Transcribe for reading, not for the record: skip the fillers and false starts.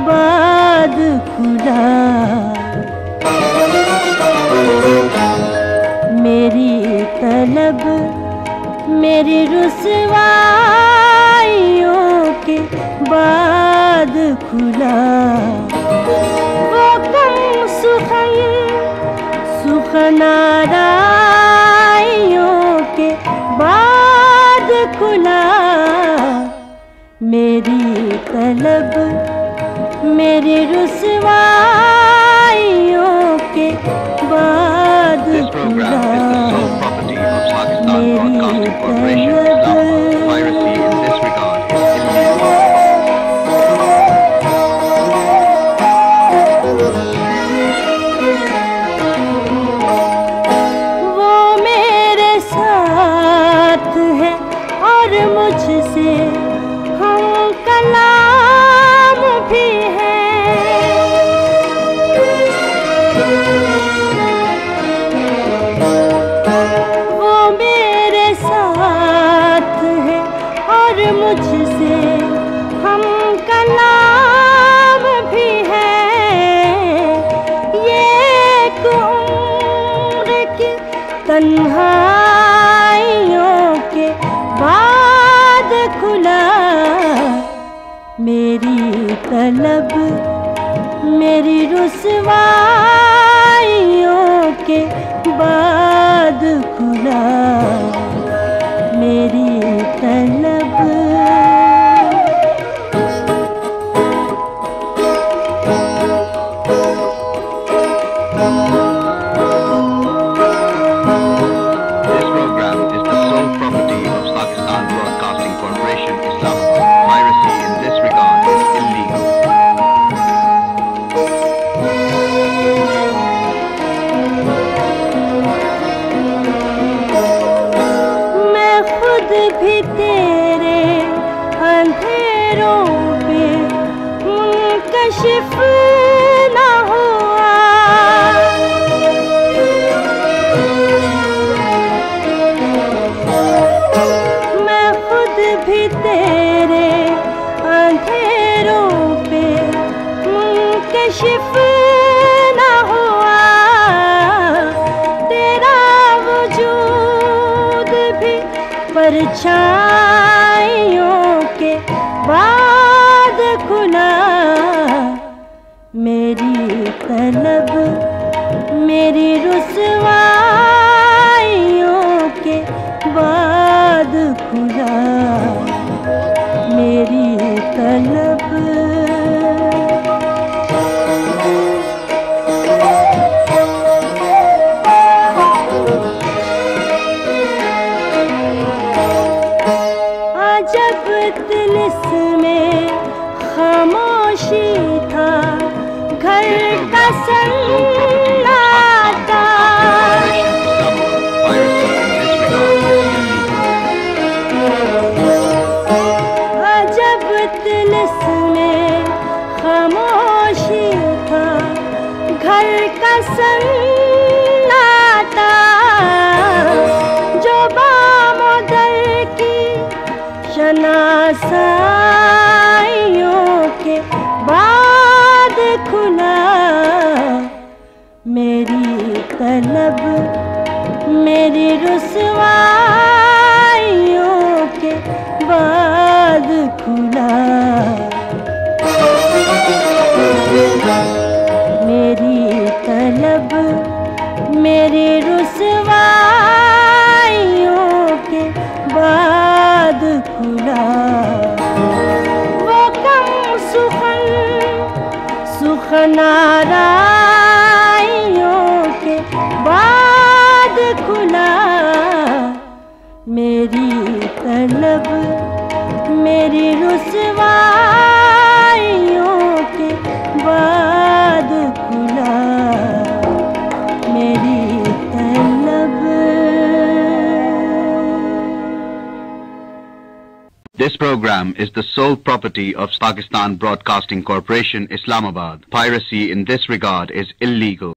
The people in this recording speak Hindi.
बाद खुला। मेरी तलब मेरी रुसवाइयों के बाद खुला। वो कम सुखन सुखनाराइयों के बाद खुला। मेरी तलब मेरी रुसवाइयों के बाद खुला। मेरी तलब वो मेरे साथ है और मुझसे हम कलाम भी है। वो मेरे साथ है और मुझसे हम कलाम भी है। ये एक उम्र की तन्हाइयों के बाद खुला। मेरी तलब मेरी रुसवाइयों के बाद खुला। मेरी तलब This program is the sole property of Pakistan Broadcasting Corporation, Islamabad. Piracy in this regard is illegal. मैं खुद भी तेरे अंधेरों पे मुनकशिफ ना हुआ। मैं खुद भी तेरे अंधेरों पे मुनकशिफ ना हुआ। तेरा वजूद भी परछाइयों के बाद खुला। मेरी तलब मेरी रुसवाइयों के बाद खुला। मेरी तलब अजब तिलिस्मे खामोशी था घर का सन्नाटा। अजब तिलिस्मे खामोशी था घर का सन्नाटा। जो बामुदर की शनासाइयों के बाद खुला। मेरी तलब मेरी रुसवाइयों के बाद खुला। मेरी तलब मेरी रुसवाइयों के बाद खुला। वो कम सुखन सुखनाराइयों के बाद खुला। मेरी तलब मेरी रुसवाइयों के बाद खुला। मेरी तलब This program is the sole property of Pakistan Broadcasting Corporation, Islamabad. Piracy in this regard is illegal.